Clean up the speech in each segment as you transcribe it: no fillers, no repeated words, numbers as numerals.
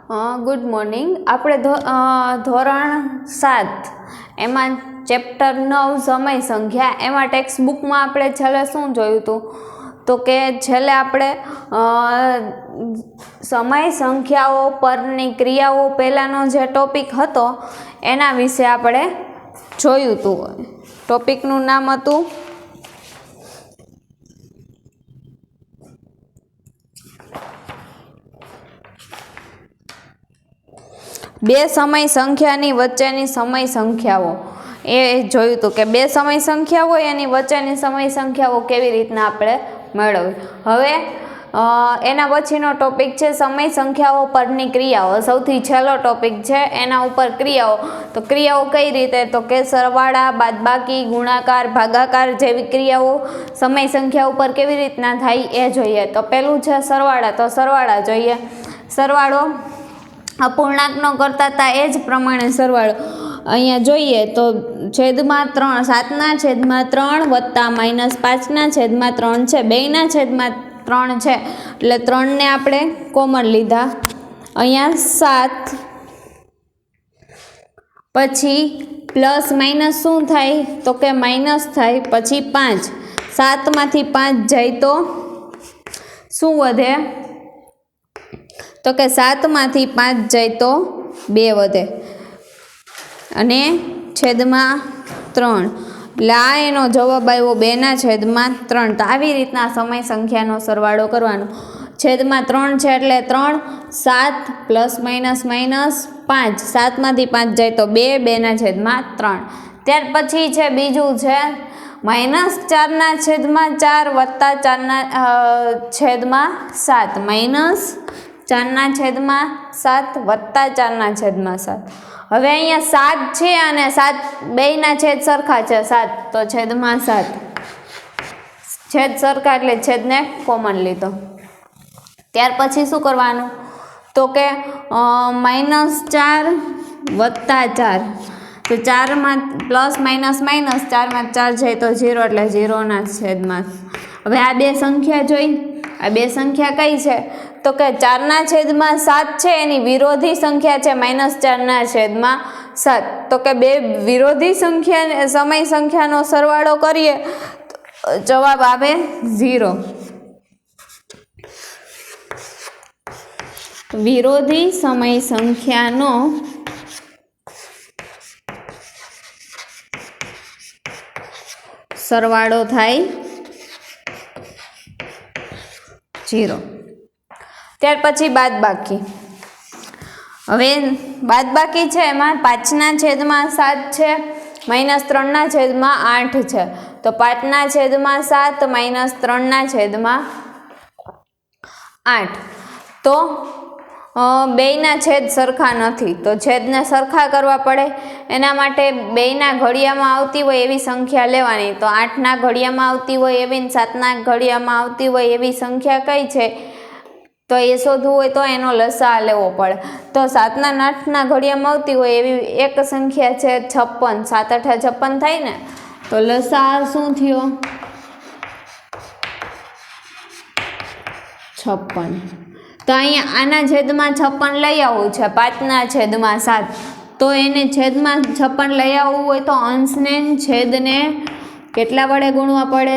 Good morning. આપણે ધોરણ 7 એમાં ચેપ્ટર 9 સમય સંખ્યા એમાં ટેક્સ્ટ બુકમાં આપણે છેલ્લે શું જોયું હતું તો કે છેલ્લે આપણે સમય સંખ્યાઓ પરની ક્રિયાઓ પહેલાંનો જે ટોપિક હતો એના વિશે આપણે જોયું હતું. ટોપિકનું નામ હતું બે સમય સંખ્યાની વચ્ચેની સમય સંખ્યાઓ. એ જોયું હતું કે બે સમય સંખ્યા હોય એની વચ્ચેની સમય સંખ્યાઓ કેવી રીતના આપણે મેળવવી. હવે એના પછીનો ટોપિક છે સમય સંખ્યાઓ પરની ક્રિયાઓ. સૌથી છેલ્લો ટોપિક છે એના ઉપર ક્રિયાઓ. તો ક્રિયાઓ કઈ રીતે તો કે સરવાળા, બાદબાકી, ગુણાકાર, ભાગાકાર જેવી ક્રિયાઓ સમય સંખ્યા ઉપર કેવી રીતના થાય એ જોઈએ. તો પહેલું છે સરવાળા. તો સરવાળા જોઈએ. સરવાળો અપૂર્ણાંકનો કરતા હતા એ જ પ્રમાણે સરવાળો અહીંયા જોઈએ તો છેદમાં 3 7/3 વત્તા -5/3 છે. 2/3 છે એટલે 3ને આપણે કોમન લીધા. અહીંયા 7 પછી પ્લસ માઇનસ શું થાય તો કે માઇનસ થાય. પછી 5 7માંથી 5 જાય તો શું વધે તો કે 7માંથી 5 જાય તો 2 વધે અને છેદમાં 3 એટલે આ એનો જવાબ આવ્યો 2/3. તો આવી રીતના સમય સંખ્યાનો સરવાળો કરવાનો. છેદમાં 3 છે એટલે 3 7 પ્લસ માઇનસ માઇનસ 5 7માંથી 5 જાય તો 2 2/3. ત્યાર પછી છે બીજું છે -4/4 વત્તા 4/7 -4/7 વત્તા 4/7. હવે અહીંયા 7 છે અને 7 બેયના છેદ સરખા છે 7 તો છેદમાં 7. છેદ સરખા એટલે છેદને કોમન લીધો. ત્યાર પછી શું કરવાનું તો કે -4 વત્તા 4. તો 4માં પ્લસ માઇનસ માઇનસ 4માં 4 જાય તો 0 એટલે 0/7. હવે આ બે સંખ્યા જોઈ. આ બે સંખ્યા કઈ છે તો કે 4/7 છે એની વિરોધી સંખ્યા છે -4/7. તો કે બે વિરોધી સંખ્યા સમય સંખ્યાનો સરવાળો કરીએ તો જવાબ આવે 0. વિરોધી સમય સંખ્યાનો સરવાળો થાય 0. ત્યાર પછી બાદબાકી. હવે બાદબાકી છે એમાં 5/7 છે -3/8 છે. તો 5/7 -3/8. તો બેયના છેદ સરખા નથી તો છેદને સરખા કરવા પડે. એના માટે બેયના ઘડિયામાં આવતી હોય એવી સંખ્યા લેવાની. તો 8ના ઘડિયામાં આવતી હોય એવી 7ના ઘડિયામાં આવતી હોય એવી સંખ્યા કઈ છે તો એ શોધવું હોય તો એનો લસા લેવો પડે. તો 7ના અને 8ના ઘડિયામાં આવતી હોય એવી એક સંખ્યા છે 56. 7 8 56 થાય ને તો લસા શું થયો 56. તો અહીંયા આના છેદમાં 56 લઈ આવવું છે 5/7. તો એને છેદમાં 56 લઈ આવવું હોય તો અંશને છેદને કેટલા વડે ગુણવા પડે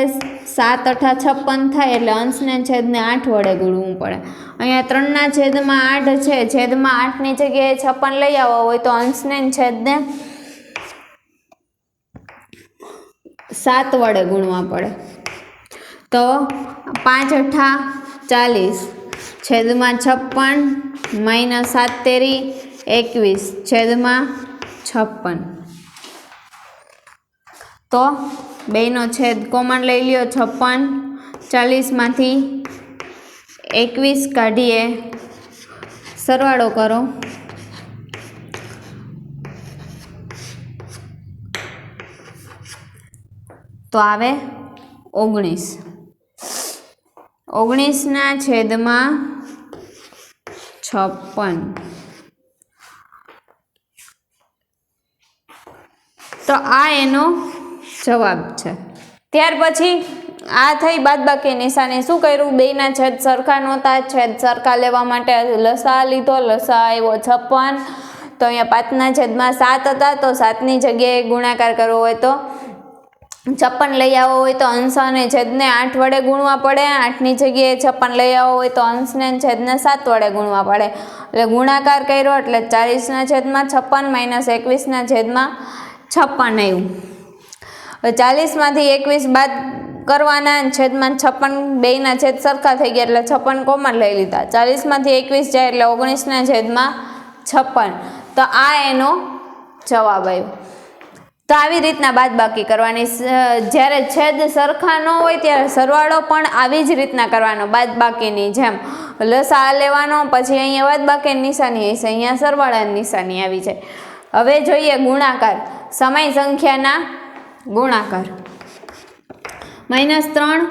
7 8 56 થાય એટલે અંશને છેદને 8 વડે ગુણવું પડે. અહીંયા 3/8 છે. છેદમાં 8ની જગ્યાએ 56 લઈ આવવા હોય તો અંશને છેદને 7 વડે ગુણવા પડે. તો 5 8 40 છેદમાં 56 -7 તેરી 21 છેદમાં 56. તો બેયનો છેદ કોમન લઈ લ્યો 56. 40માંથી 21 કાઢીએ સરવાળો કરો તો આવે 19. 19ના છેદમાં 56. તો આ એનો જવાબ છે. ત્યાર પછી આ થઈ બાદબાકી નિશાની. શું કર્યું? બેયના છેદ સરખા નહોતા, છેદ સરખા લેવા માટે લસા લીધો. લસા આવ્યો 56. તો અહીંયા 5ના છેદમાં 7 હતા, તો 7ની જગ્યાએ ગુણાકાર કરવો હોય તો 56 લઈ આવવો હોય તો અંશ અને છેદને 8 વડે ગુણવા પડે. 8ની જગ્યાએ 56 લઈ આવવો હોય તો અંશને છેદને 7 વડે ગુણવા પડે. એટલે ગુણાકાર કર્યો એટલે 40ના છેદમાં 56 - 21ના છેદમાં 56 આવ્યું. 40માંથી 21 બાદ કરવાના, છેદમાં 56, બેયના છેદ સરખા થઈ ગયા એટલે 56 કોમન લઈ લીધા. 40માંથી 21 જાય એટલે 19ના છેદમાં 56. તો આ એનો જવાબ આવ્યો. તો આવી રીતના બાદબાકી કરવાની. જ્યારે છેદ સરખા ન હોય ત્યારે સરવાળો પણ આવી જ રીતના કરવાનો, બાદબાકીની જેમ. લસા લેવાનો, પછી અહીંયા બાદબાકીની નિશાની હશે, અહીંયા સરવાળાની નિશાની આવી જાય. હવે જોઈએ ગુણાકાર. સમય સંખ્યાના ગુણાકાર. -3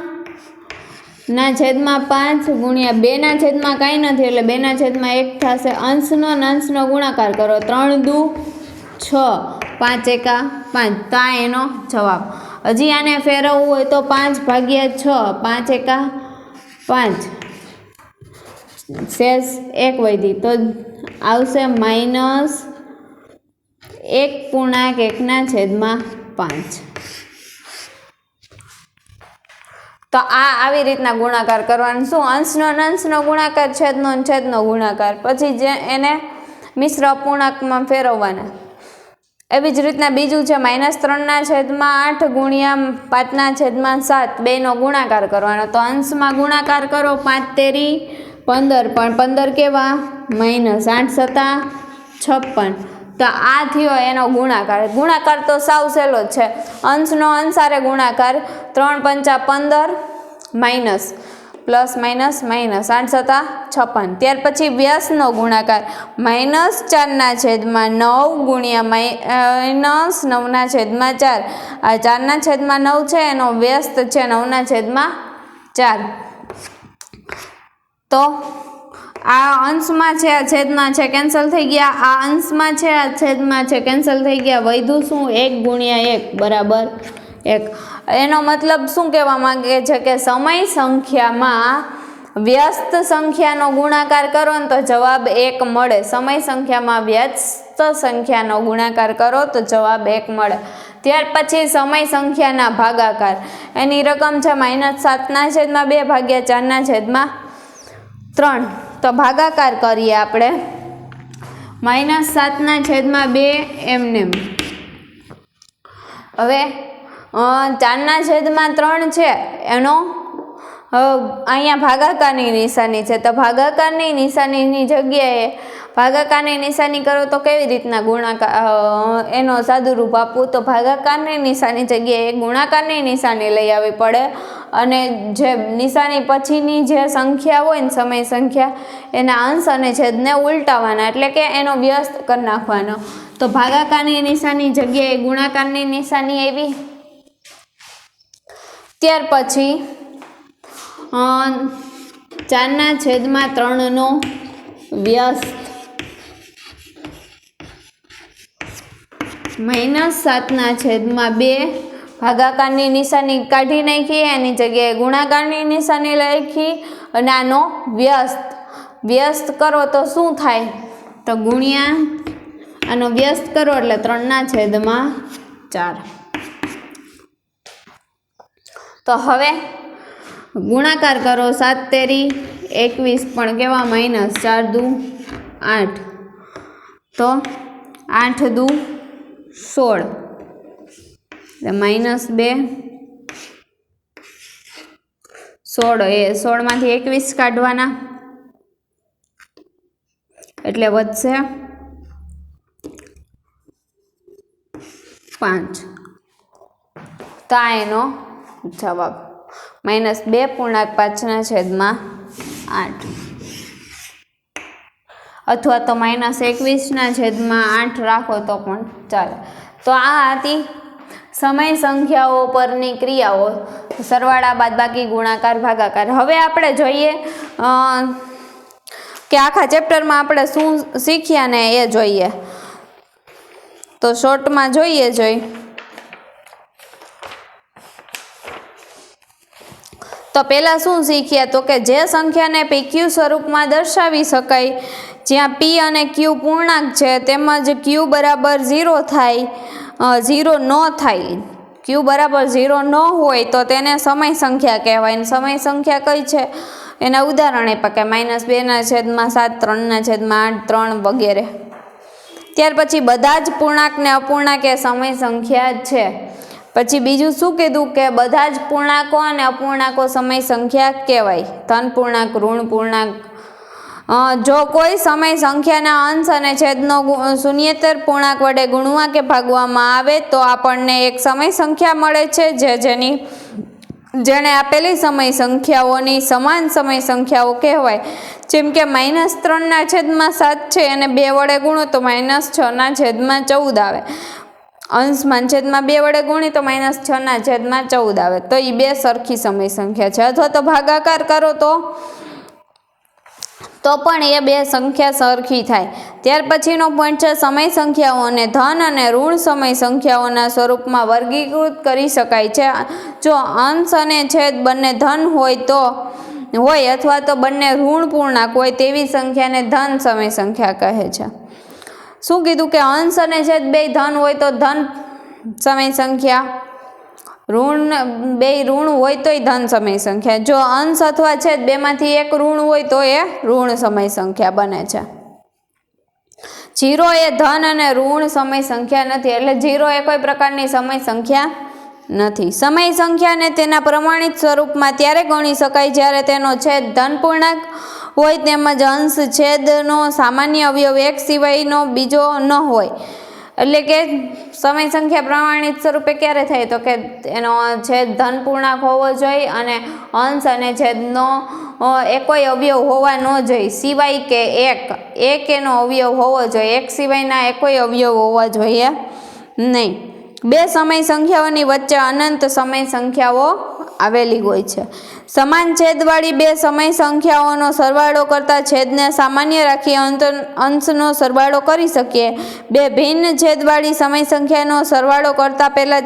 ના છેદમાં 5 ગુણ્યા 2ના છેદમાં કાંઈ નથી એટલે 2ના છેદમાં 1 થશે. અંશનો અને અંશનો ગુણાકાર કરો. 3 દુ 6, 5 એકા 5. તો આ એનો જવાબ. હજી આને ફેરવવું હોય તો 5/6, 5 એકા 5, શેષ 1 વધી તો આવશે -1.1ના છેદમાં 5. તો આ આવી રીતના ગુણાકાર કરવાનો. શું? અંશનો અંશનો ગુણાકાર, છેદનો છેદનો ગુણાકાર, પછી જે એને મિશ્ર અપૂર્ણાંકમાં ફેરવવાના. એવી જ રીતના બીજું છે -3ના છેદમાં 8 ગુણ્યા 5ના છેદમાં 7, બેનો ગુણાકાર કરવાનો. તો અંશમાં ગુણાકાર કરો. 5 તેરી 15, પણ 15 કેવા? -8 સતા 56. તો આ થયો એનો ગુણાકાર. ગુણાકાર તો સાવ સહેલો જ છે. અંશનો અંશારે ગુણાકાર. 3 પંચા 15 માઇનસ પ્લસ માઇનસ માઇનસ 8 સતા 56. ત્યાર પછી વ્યસ્તનો ગુણાકાર. -4ના છેદમાં 9 ગુણ્યા -9ના છેદમાં 4. આ 4ના છેદમાં 9 છે, એનો વ્યસ્ત છે 9ના છેદમાં 4. તો આ અંશમાં છે, આ છેદમાં છે, કેન્સલ થઈ ગયા. આ અંશમાં છે, આ છેદમાં છે, કેન્સલ થઈ ગયા. વધ્યું શું? 1 ગુણ્યા 1 બરાબર 1. એનો મતલબ શું કહેવા માંગે છે કે સમય સંખ્યામાં વ્યસ્ત સંખ્યાનો ગુણાકાર કરો ને તો જવાબ 1 મળે. સમય સંખ્યામાં વ્યસ્ત સંખ્યાનો ગુણાકાર કરો તો જવાબ 1 મળે. ત્યાર પછી સમય સંખ્યાના ભાગાકાર. એની રકમ છે -7ના છેદમાં 2 ભાગ્યા 4ના છેદમાં 3. તો ભાગાકાર કરીએ આપણે. -7ના છેદમાં 2 એમનેમ. હવે 4ના છેદમાં 3 છે, એનો અહીંયા ભાગાકારની નિશાની છે. તો ભાગાકારની નિશાનીની જગ્યાએ ભાગાકારની નિશાની કરો તો કેવી રીતના ગુણાકાર એનો સાદુરૂપ આપવું? તો ભાગાકારની નિશાની જગ્યાએ ગુણાકારની નિશાની લઈ આવવી પડે. અને જે નિશાની પછીની જે સંખ્યા હોય ને, સમય સંખ્યા, એના અંશ અને છેદને ઉલટાવવાના, એટલે કે એનો વ્યસ્ત કરી નાખવાનો. તો ભાગાકારની નિશાની જગ્યાએ ગુણાકારની નિશાની આવી. ત્યાર પછી 4ના છેદમાં 3નો વ્યસ્ત -7ના છેદમાં 2. ભાગાકારની નિશાની કાઢી નાખી, એની જગ્યાએ ગુણાકારની નિશાની લખી અને આનો વ્યસ્ત કરો તો શું થાય? તો ગુણ્યા આનો વ્યસ્ત કરો એટલે 3ના છેદમાં 4. તો હવે ગુણાકાર કરો. 7 તેરી 21, પણ કેવા? -4 દુ 8. તો 8 દુ 16 એટલે -2 16. એ 16માંથી 21 કાઢવાના એટલે વધશે 5. તો આ એનો જવાબ. -2.5ના છેદમાં 8, અથવા તો -21ના છેદમાં 8 રાખો તો પણ ચાલે. તો આ હતી સમય સંખ્યાઓ પરની ક્રિયાઓ, સરવાળા, બાદબાકી, ગુણાકાર, ભાગાકાર. હવે આપણે જોઈએ કે આખા ચેપ્ટરમાં આપણે શું શીખ્યા ને એ જોઈએ. તો શોર્ટમાં જોઈએ. તો પહેલાં શું શીખ્યા તો કે જે સંખ્યાને PQ સ્વરૂપમાં દર્શાવી શકાય, જ્યાં P અને Q પૂર્ણાંક છે તેમજ Q બરાબર 0 થાય, 0 ન થાય, Q બરાબર 0 ન હોય તો તેને સમય સંખ્યા કહેવાય. સમય સંખ્યા કઈ છે એના ઉદાહરણ આપ્યા કે -2/7, 3/8, 3 વગેરે. ત્યાર પછી બધા જ પૂર્ણાંક ને અપૂર્ણાંક એ સમય સંખ્યા છે. પછી બીજું શું કીધું કે બધા જ પૂર્ણાંકો અને અપૂર્ણાંકો સમય સંખ્યા કહેવાય, ધન પૂર્ણાંક, ઋણ પૂર્ણાંક. જો કોઈ સમય સંખ્યાના અંશ અને છેદનો શૂન્યેતર પૂર્ણાંક વડે ગુણવા કે ભાગવામાં આવે તો આપણને એક સમય સંખ્યા મળે છે, જેને આપેલી સમય સંખ્યાઓની સમાન સમય સંખ્યાઓ કહેવાય. જેમ કે -3/7 છે અને 2 વડે ગુણો તો -6/14 આવે. અંશમાં છેદમાં 2 વડે ગુણી તો -6/14 આવે. તો એ બે સરખી સમય સંખ્યા છે. અથવા તો ભાગાકાર કરો તો પણ એ બે સંખ્યા સરખી થાય. ત્યાર પછીનો પોઈન્ટ છે સમય સંખ્યાઓને ધન અને ઋણ સમય સંખ્યાઓના સ્વરૂપમાં વર્ગીકૃત કરી શકાય છે. જો અંશ અને છેદ બંને ધન હોય અથવા તો બંને ઋણ પૂર્ણાંક હોય તેવી સંખ્યાને ધન સમય સંખ્યા કહે છે. શું કીધું કે અંશ અને છેદ બે ધન હોય તો ધન સમય સંખ્યા, બે ઋણ હોય તોય ધન સમય સંખ્યા. જો અંશ અથવા છેદ બેમાંથી એક ઋણ હોય તો એ ઋણ સમય સંખ્યા બને છે. 0 એ ધન અને ઋણ સમય સંખ્યા નથી, એટલે 0 એ કોઈ પ્રકારની સમય સંખ્યા નથી. સમય સંખ્યાને તેના પ્રમાણિત સ્વરૂપમાં ત્યારે ગણી શકાય જ્યારે તેનો છેદ ધન પૂર્ણાંક હોય તેમજ અંશ છેદનો સામાન્ય અવયવ એક સિવાયનો બીજો ન હોય. એટલે કે સમય સંખ્યા પ્રમાણિત સ્વરૂપે ક્યારે થાય તો કે એનો છેદ ધન પૂર્ણાંક હોવો જોઈએ અને અંશ અને છેદનો એકોય અવયવ હોવા ન જોઈએ, સિવાય કે એક એનો અવયવ હોવો જોઈએ, એક સિવાયના એકોય અવયવ હોવા જોઈએ નહીં. બે સમય સંખ્યાઓની વચ્ચે અનંત સમય સંખ્યાઓ આવેલી હોય છે. સમાન છેદવાળી બે સમય સંખ્યાઓનો સરવાળો કરતા છેદને સામાન્ય રાખી અંશનો સરવાળો કરી શકીએ. બે ભિન્ન છેદવાળી સમય સંખ્યાનો સરવાળો કરતા પહેલા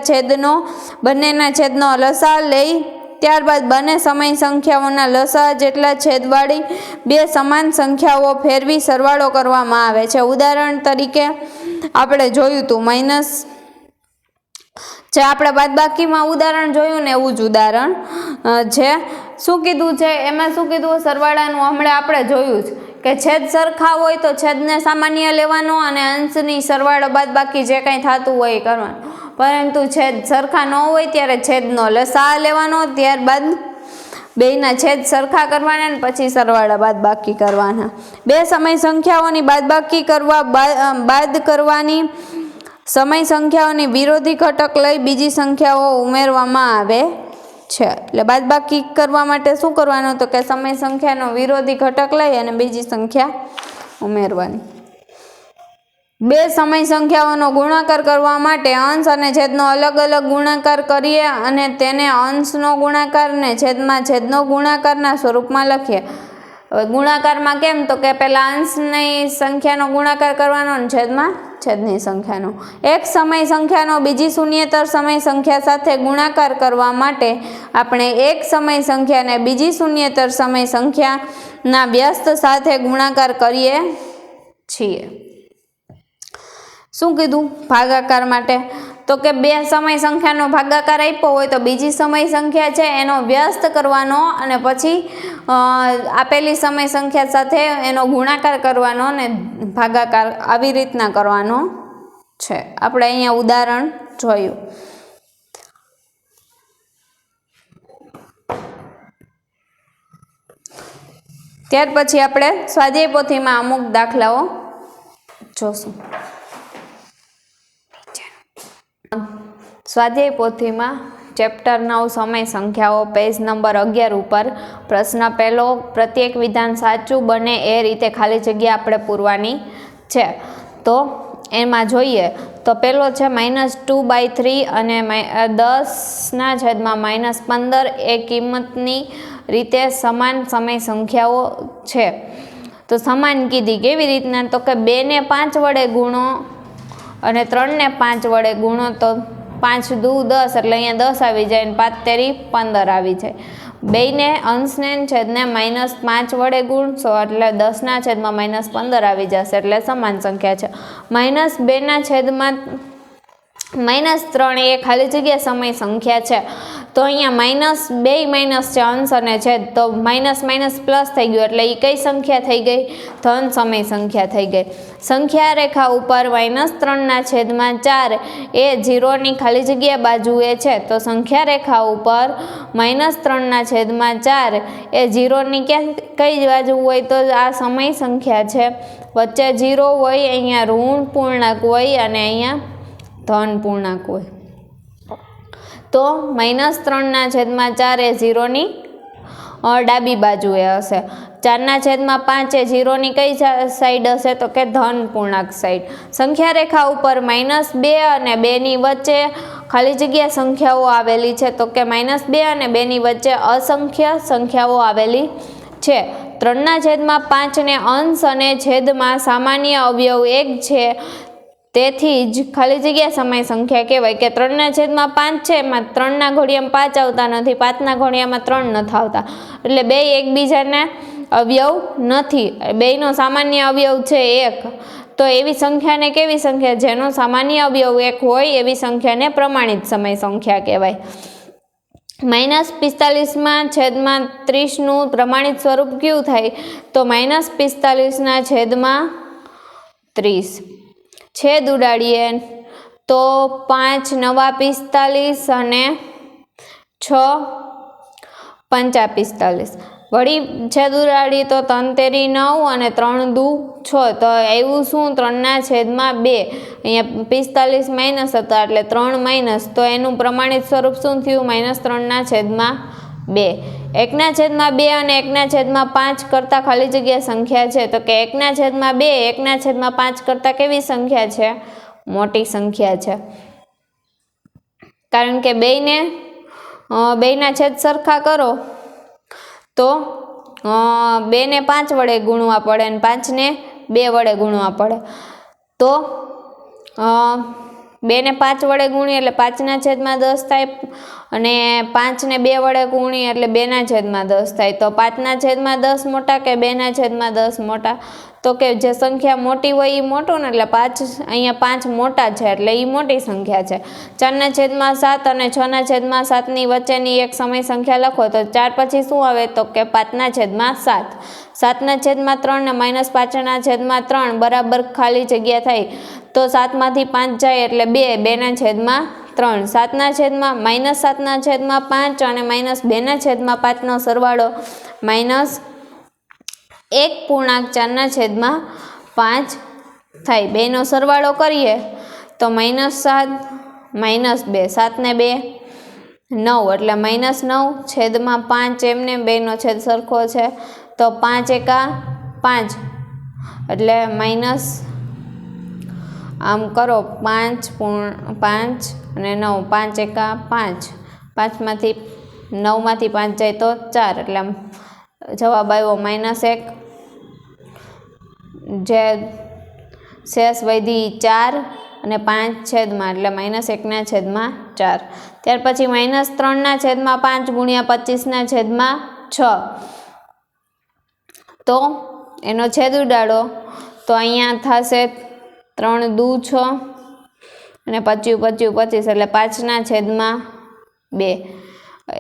બંનેના છેદનો લસા લઈ ત્યારબાદ બંને સમય સંખ્યાઓના લસા જેટલા છેદવાળી બે સમાન સંખ્યાઓ ફેરવી સરવાળો કરવામાં આવે છે. ઉદાહરણ તરીકે આપણે જોયું હતું જે આપણે બાદબાકીમાં ઉદાહરણ જોયું ને એવું જ ઉદાહરણ છે. શું કીધું છે એમાં, શું કીધું સરવાળાનું હમણાં આપણે જોયું જ કે છેદ સરખા હોય તો છેદને સામાન્ય લેવાનો અને અંશની સરવાળો બાદબાકી જે કંઈ થતું હોય એ કરવાનું. પરંતુ છેદ સરખા ન હોય ત્યારે છેદનો લસા લેવાનો, ત્યારબાદ બેયના છેદ સરખા કરવાના અને પછી સરવાળા બાદબાકી કરવાના. બે સમય સંખ્યાઓની બાદબાકી બાદ કરવાની સમય સંખ્યાઓની વિરોધી ઘટક લઈ બીજી સંખ્યાઓ ઉમેરવામાં આવે છે. એટલે બાદબાકી કરવા માટે શું કરવાનું તો કે સમય સંખ્યાનો વિરોધી ઘટક લઈ અને બીજી સંખ્યા ઉમેરવાની. બે સમય સંખ્યાઓનો ગુણાકાર કરવા માટે અંશ અને છેદનો અલગ અલગ ગુણાકાર કરીએ અને તેને અંશનો ગુણાકાર ને છેદનો ગુણાકારના સ્વરૂપમાં લખીએ. હવે ગુણાકારમાં કેમ તો કે પહેલા અંશની સંખ્યાનો ગુણાકાર કરવાનો અને છેદની સંખ્યાનો. એક સમય સંખ્યાનો બીજી શૂન્યેતર સમય સંખ્યા સાથે ગુણાકાર કરવા માટે આપણે એક સમય સંખ્યાને બીજી શૂન્યેતર સમય સંખ્યાના વ્યસ્ત સાથે ગુણાકાર કરીએ છીએ. શું કીધું ભાગાકાર માટે તો કે બે સમય સંખ્યાનો ભાગાકાર આપ્યો હોય તો બીજી સમય સંખ્યા છે એનો વ્યસ્ત કરવાનો અને પછી આપેલી સમય સંખ્યા સાથે એનો ગુણાકાર કરવાનો અને ભાગાકાર આવી રીતના કરવાનો છે. આપણે અહીંયા ઉદાહરણ જોયું. ત્યાર પછી આપણે સ્વાધ્યાય પોથીમાં અમુક દાખલાઓ જોશું. સ્વાધ્યાય પોથીમાં ચેપ્ટર 9 સમય સંખ્યાઓ પેજ નંબર 11 ઉપર પ્રશ્ન પહેલો, પ્રત્યેક વિધાન સાચું બને એ રીતે ખાલી જગ્યા આપણે પૂરવાની છે. તો એમાં જોઈએ તો પહેલો છે -2/3 અને 10^-15 એ કિંમતની રીતે સમાન સમય સંખ્યાઓ છે. તો સમાન કીધી કેવી રીતના તો કે 2 ને 5 વડે ગુણો અને 3 ને 5 વડે ગુણો તો 5 દુ 10 એટલે અહીંયા 10 આવી જાય અને 5 તેરી 15 આવી જાય. બેયને અંશને છેદને -5 વડે ગુણશો એટલે 10/-15 આવી જશે એટલે સમાન સંખ્યા છે. -2/-3 એ ખાલી જગ્યા સમય સંખ્યા છે. તો અહીંયા -2 માઇનસ છે અંશ અને છેદ, તો માઇનસ માઇનસ પ્લસ થઈ ગયું એટલે એ કઈ સંખ્યા થઈ ગઈ? ધન સમય સંખ્યા થઈ ગઈ. સંખ્યા રેખા ઉપર -3/4 એ 0ની ખાલી જગ્યા બાજુએ છે. તો સંખ્યા રેખા ઉપર -3/4 એ 0ની કઈ બાજુ હોય? તો આ સમય સંખ્યા છે. વચ્ચે 0 હોય, અહીંયા ઋણ પૂર્ણાંક હોય અને અહીંયા ધન પૂર્ણાંક હોય. તો -3/4 એ 0ની ડાબી બાજુએ હશે. 4/5 એ 0ની કઈ સાઈડ હશે? તો કે ધન પૂર્ણાંક સાઈડ. સંખ્યા રેખા ઉપર -2 અને 2ની વચ્ચે ખાલી જગ્યા સંખ્યાઓ આવેલી છે. તો કે -2 અને 2ની વચ્ચે અસંખ્ય સંખ્યાઓ આવેલી છે. 3/5 ને અંશ અને છેદમાં સામાન્ય અવયવ 1 છે. તેથી જ ખાલી જગ્યા સમય સંખ્યા કહેવાય કે 3/5 છે, એમાં 3ના ઘડિયામાં 5 આવતા નથી, 5ના ઘડિયામાં 3 નથી આવતા, એટલે બે એકબીજાના અવયવ નથી. બેયનો સામાન્ય અવયવ છે 1. તો એવી સંખ્યાને કેવી સંખ્યા? જેનો સામાન્ય અવયવ 1 હોય એવી સંખ્યાને પ્રમાણિત સમય સંખ્યા કહેવાય. -45/30 નું પ્રમાણિત સ્વરૂપ કયું થાય? તો -45/30 છેદ ઉડાડીએ તો 5 નવા 45 અને 6 પંચા 45. વળી છેદ ઉડાડીએ તો 3 તેરી 9 અને 3 દુ 6. તો એવું શું? 3/2. અહીંયા 45 માઇનસ હતા એટલે 3 માઇનસ, તો એનું પ્રમાણિત સ્વરૂપ શું થયું? -3/2. 1/2 અને 1/5 કરતાં ખાલી જગ્યા સંખ્યા છે. તો કે 1/2 1/5 કરતાં કેવી સંખ્યા છે? મોટી સંખ્યા છે. કારણ કે બેયના છેદ સરખા કરો તો 2ને 5 વડે ગુણવા પડે અને 5ને 2 વડે ગુણવા પડે. તો 2ને 5 વડે ગુણીએ એટલે 5/10 થાય અને 5ને 2 વડે ગુણીએ એટલે 2/10 થાય. તો 5/10 મોટા કે 2/10 મોટા? તો કે જે સંખ્યા મોટી હોય એ મોટું ને, એટલે અહીંયા 5 મોટા છે એટલે એ મોટી સંખ્યા છે. 4/7 અને 6/7ની વચ્ચેની એક સમય સંખ્યા લખો તો 4 પછી શું આવે? તો કે 5/7. 7/3 ને -5/3 બરાબર ખાલી જગ્યા થાય. તો 7માંથી 5 જાય એટલે 2/3. 7/-7/5 અને -2/5 નો સરવાળો -1.4/5 થાય. બેનો સરવાળો કરીએ તો -7 -2, 7 ને 2 9 એટલે -9/5. એમને બેનો છેદ સરખો છે તો 5 એકા 5 એટલે માઇનસ, આમ કરો 5 અને 9, 5 એકા 5, 5માંથી 9માંથી 5 જાય તો 4 એટલે જવાબ આવ્યો -1. જે શેષ વધી 4 અને 5 છેદમાં એટલે -1/4. ત્યાર પછી -3/5 ગુણ્યા 25/6. તો એનો છેદ ઉડાડો તો અહીંયા થશે 3 દુ 6 અને 25 એટલે 5/2.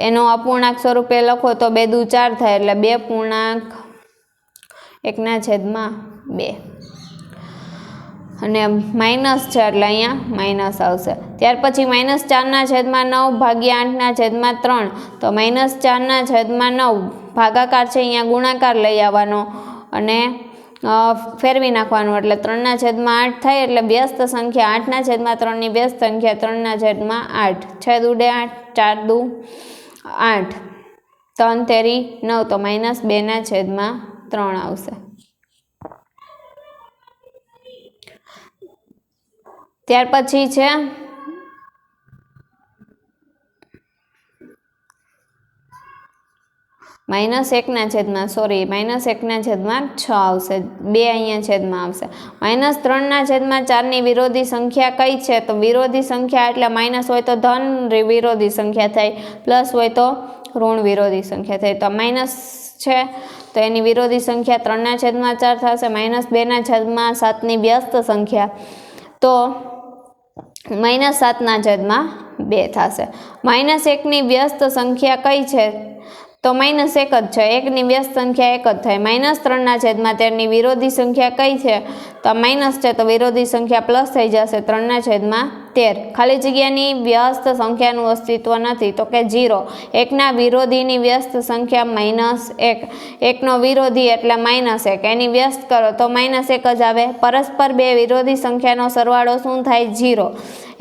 એનો અપૂર્ણાંક સ્વરૂપે લખો તો 2 દુ 4 થાય એટલે 2.1/2 અને માઇનસ છે એટલે અહીંયા માઇનસ આવશે. ત્યાર પછી -4/9 ભાગ્યા 8/3. તો -4/9 ભાગાકાર છે, અહીંયા ગુણાકાર લઈ આવવાનો અને ફેરવી નાખવાનું એટલે 3/8 થાય. એટલે વ્યસ્ત સંખ્યા 8/3ની વ્યસ્ત સંખ્યા 3/8. છેદ ઉડે 8, 4 દુ 8, 3 તેરી 9 તો -2/3 આવશે. ત્યાર પછી છે -1/6 આવશે. 2 અહીંયા છેદમાં આવશે. -3/4ની વિરોધી સંખ્યા કઈ છે? તો વિરોધી સંખ્યા એટલે માઇનસ હોય તો ધન વિરોધી સંખ્યા થાય, પ્લસ હોય તો ઋણ વિરોધી સંખ્યા થઈ. તો માઇનસ છે તો એની વિરોધી સંખ્યા 3/4 થશે. -2/7 વ્યસ્ત સંખ્યા તો -7/2 થશે. -1 વ્યસ્ત સંખ્યા કઈ છે તો -1 જ છે. 1 વ્યસ્ત સંખ્યા 1 જ થાય. -3/13 વિરોધી સંખ્યા કઈ છે તો માઇનસ છે તો વિરોધી સંખ્યા પ્લસ થઈ જશે 3/13. ખાલી જગ્યાની વ્યસ્ત સંખ્યાનું અસ્તિત્વ નથી તો કે 0. 1ના વિરોધીની વ્યસ્ત સંખ્યા -1. 1નો વિરોધી એટલે -1. એની વ્યસ્ત કરો તો -1 જ આવે. પરસ્પર બે વિરોધી સંખ્યાનો સરવાળો શું થાય 0.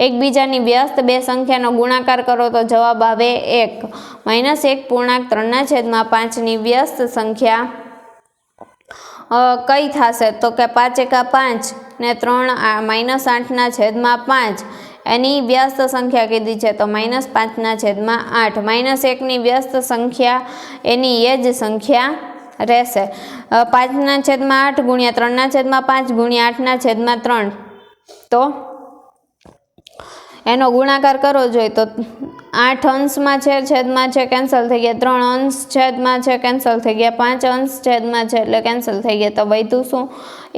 એકબીજાની વ્યસ્ત બે સંખ્યાનો ગુણાકાર કરો તો જવાબ આવે 1. -1.3/5 વ્યસ્ત સંખ્યા કઈ થશે તો કે 5 એકા 5 ને 3 -8/5 એની વ્યસ્ત સંખ્યા કીધી છે તો -5/8. -1ની વ્યસ્ત સંખ્યા એની એ જ સંખ્યા રહેશે. 5/8 ગુણ્યા 3/5 ગુણ્યા 8/3 તો એનો ગુણાકાર કરવો જોઈએ તો 8 અંશમાં છે છેદમાં છે કેન્સલ થઈ ગયા. 3 અંશ છેદમાં છે કેન્સલ થઈ ગયા. 5 અંશ છેદમાં છે એટલે કેન્સલ થઈ ગયા. તો વધ્યું શું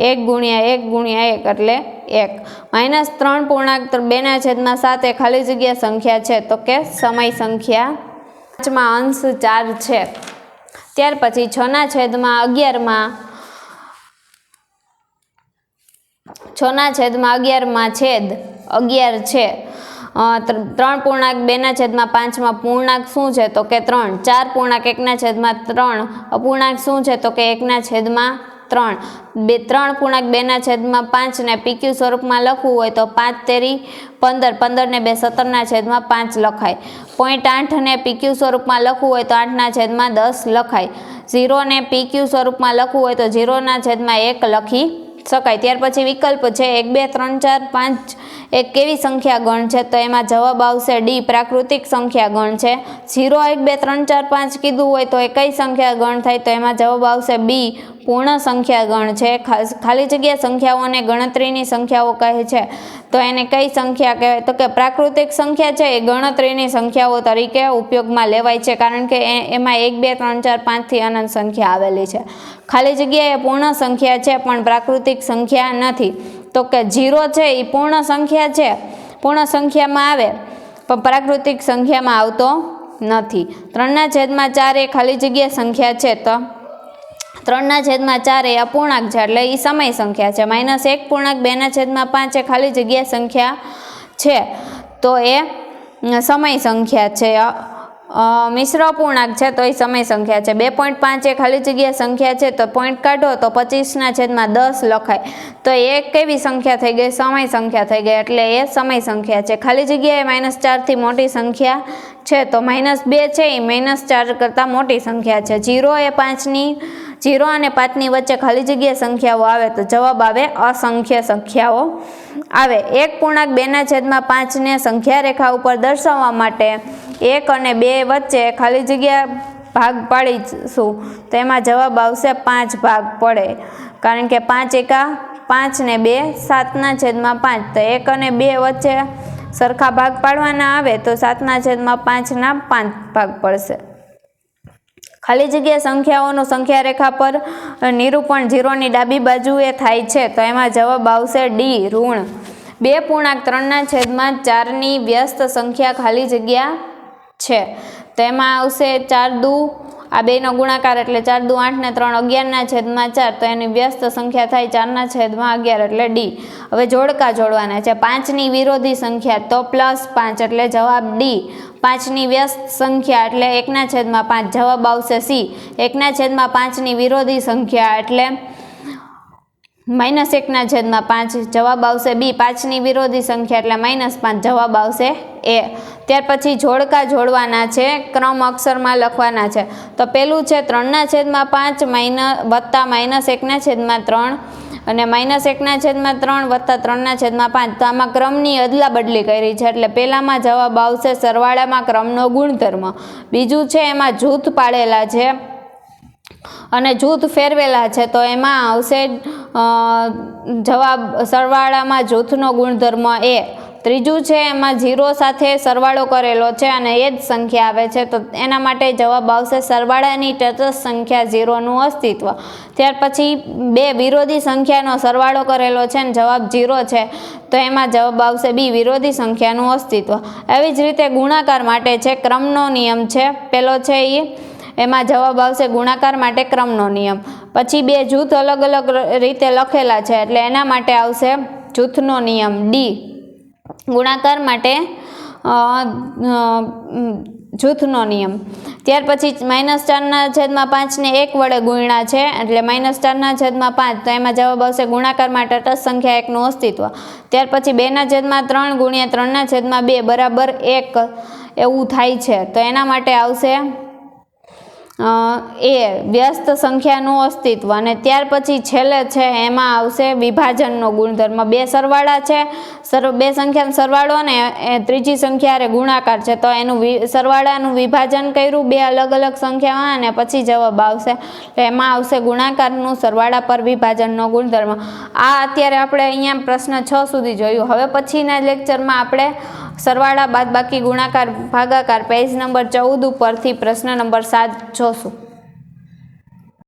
1 ગુણ્યા 1 ગુણ્યા 1 એટલે 1. -3.2/7 એ ખાલી જગ્યા સંખ્યા છે તો કે સમય સંખ્યા. 5માં અંશ 4 છે. ત્યાર પછી 6/11 6/11 છેદ 11 છે. 3.2/5 પૂર્ણાંક શું છે તો કે 3. 4.1/3 અપૂર્ણાંક શું છે તો કે 1/3. 3.2/5 ને PQ સ્વરૂપમાં લખવું હોય તો 5 તેરી 15. 15 ને 2 17/5 લખાય. 0.8 ને PQ સ્વરૂપમાં લખવું હોય તો 8/10 લખાય. 0 ને PQ સ્વરૂપમાં લખવું હોય તો 0/1 લખી શકાય. ત્યાર પછી વિકલ્પ છે 1 2 3 4 5 એક કેવી સંખ્યા ગણ છે તો એમાં જવાબ આવશે ડી પ્રાકૃતિક સંખ્યા ગણ છે. 0 1 2 3 4 5 કીધું હોય તો એ કઈ સંખ્યા ગણ થાય તો એમાં જવાબ આવશે બી પૂર્ણ સંખ્યા ગણ છે. ખાલી જગ્યા સંખ્યાઓને ગણતરીની સંખ્યાઓ કહે છે તો એને કઈ સંખ્યા કહેવાય તો કે પ્રાકૃતિક સંખ્યા છે એ ગણતરીની સંખ્યાઓ તરીકે ઉપયોગમાં લેવાય છે કારણ કે એમાં 1 2 3 4 5 થી અનંત સંખ્યા આવેલી છે. ખાલી જગ્યા એ પૂર્ણ સંખ્યા છે પણ પ્રાકૃતિક સંખ્યા નથી. તો કે 0 છે એ પૂર્ણ સંખ્યા છે, પૂર્ણ સંખ્યામાં આવે પણ પ્રાકૃતિક સંખ્યામાં આવતો નથી. 3/4 એ ખાલી જગ્યા સંખ્યા છે તો 3/4 એ અપૂર્ણાંક છે એટલે એ સમય સંખ્યા છે. -1.2/5 એ ખાલી જગ્યા સંખ્યા છે તો એ સમય સંખ્યા છે. મિશ્ર અપૂર્ણાંક છે તો એ સમય સંખ્યા છે. 2.5 એ ખાલી જગ્યા સંખ્યા છે તો પોઈન્ટ કાઢો તો 25/10 લખાય તો એ કેવી સંખ્યા થઈ ગઈ સમય સંખ્યા થઈ ગઈ એટલે એ સમય સંખ્યા છે. ખાલી જગ્યાએ -4 થી મોટી સંખ્યા છે તો -2 છે એ -4 કરતાં મોટી સંખ્યા છે. 0 અને 5ની વચ્ચે ખાલી જગ્યા સંખ્યાઓ આવે તો જવાબ આવે અસંખ્ય સંખ્યાઓ આવે. 1.2/5 ને સંખ્યા રેખા ઉપર દર્શાવવા માટે 1 અને 2 વચ્ચે ખાલી જગ્યા ભાગ પાડીશું તો એમાં જવાબ આવશે 5 ભાગ પડે કારણ કે 5 એકા 5 ને 2 7/5 તો 1 અને 2 વચ્ચે સરખા ભાગ પાડવાના આવે તો 7/5 5 ભાગ પડશે. ખાલી જગ્યા સંખ્યાઓનું સંખ્યા રેખા પર નિરૂપણ 0ની ડાબી બાજુએ થાય છે તો એમાં જવાબ આવશે ડી ઋણ. 2.3/4ની વ્યસ્ત સંખ્યા ખાલી જગ્યા છે તો એમાં આવશે 4 દુ આ બેનો ગુણાકાર એટલે 4 દુ 8 ને 3 11/4 તો એની વ્યસ્ત સંખ્યા થાય 4/11 એટલે ડી. હવે જોડકા જોડવાના છે. 5ની વિરોધી સંખ્યા તો +5 એટલે જવાબ ડી. 5ની વ્યસ્ત સંખ્યા એટલે 1/5 જવાબ આવશે સી. 1/5ની વિરોધી સંખ્યા એટલે -1/5 જવાબ આવશે બી. 5ની વિરોધી સંખ્યા એટલે -5 જવાબ આવશે એ. ત્યાર પછી જોડકા જોડવાના છે, ક્રમ અક્ષરમાં લખવાના છે. તો પેલું છે 3/5 વત્તા -1/3 અને -1/3 વત્તા 3/5 તો આમાં ક્રમની અદલા બદલી કરી છે એટલે પહેલામાં જવાબ આવશે સરવાળામાં ક્રમનો ગુણધર્મ. બીજું છે એમાં જૂથ પાડેલા છે અને જૂથ ફેરવેલા છે તો એમાં આવશે જવાબ સરવાળામાં જૂથનો ગુણધર્મ એ. ત્રીજું છે એમાં 0 સાથે સરવાળો કરેલો છે અને એ જ સંખ્યા આવે છે, તો એના માટે જવાબ આવશે સરવાળાની તટસ્થ સંખ્યા 0નું અસ્તિત્વ. ત્યાર પછી 2 વિરોધી સંખ્યાનો સરવાળો કરેલો છે અને જવાબ 0 છે, તો એમાં જવાબ આવશે બી વિરોધી સંખ્યાનું અસ્તિત્વ. એવી જ રીતે ગુણાકાર માટે છે ક્રમનો નિયમ છે પેલો છે એમાં જવાબ આવશે ગુણાકાર માટે ક્રમનો નિયમ. પછી 2 જૂથ અલગ અલગ રીતે લખેલા છે એટલે એના માટે આવશે જૂથનો નિયમ ડી. ગુણાકાર માટે જૂથનો નિયમ. ત્યાર પછી -4/5 ને 1 વડે ગુણ્યા છે એટલે -4/5, તો એમાં જવાબ આવશે ગુણાકાર માટે તટસ્થ સંખ્યા 1નું અસ્તિત્વ. ત્યાર પછી 2/3 ગુણ્યા 3/2 બરાબર 1 એવું થાય છે, તો એના માટે આવશે એ વ્યસ્ત સંખ્યાનું અસ્તિત્વ. અને ત્યાર પછી છેલ્લે છે એમાં આવશે વિભાજનનો ગુણધર્મ. 2 સરવાળા છે, 2 સંખ્યાનો સરવાળો અને ત્રીજી સંખ્યા ગુણાકાર છે, તો એનું સરવાળાનું વિભાજન કર્યું 2 અલગ અલગ સંખ્યામાં અને પછી જવાબ આવશે, તો એમાં આવશે ગુણાકારનું સરવાળા પર વિભાજનનો ગુણધર્મ. આ અત્યારે આપણે અહીંયા પ્રશ્ન 6 સુધી જોયું. હવે પછીના લેક્ચરમાં આપણે સરવાળા બાદબાકી ગુણાકાર ભાગાકાર પેજ નંબર 14 ઉપરથી પ્રશ્ન નંબર 7 જોશું.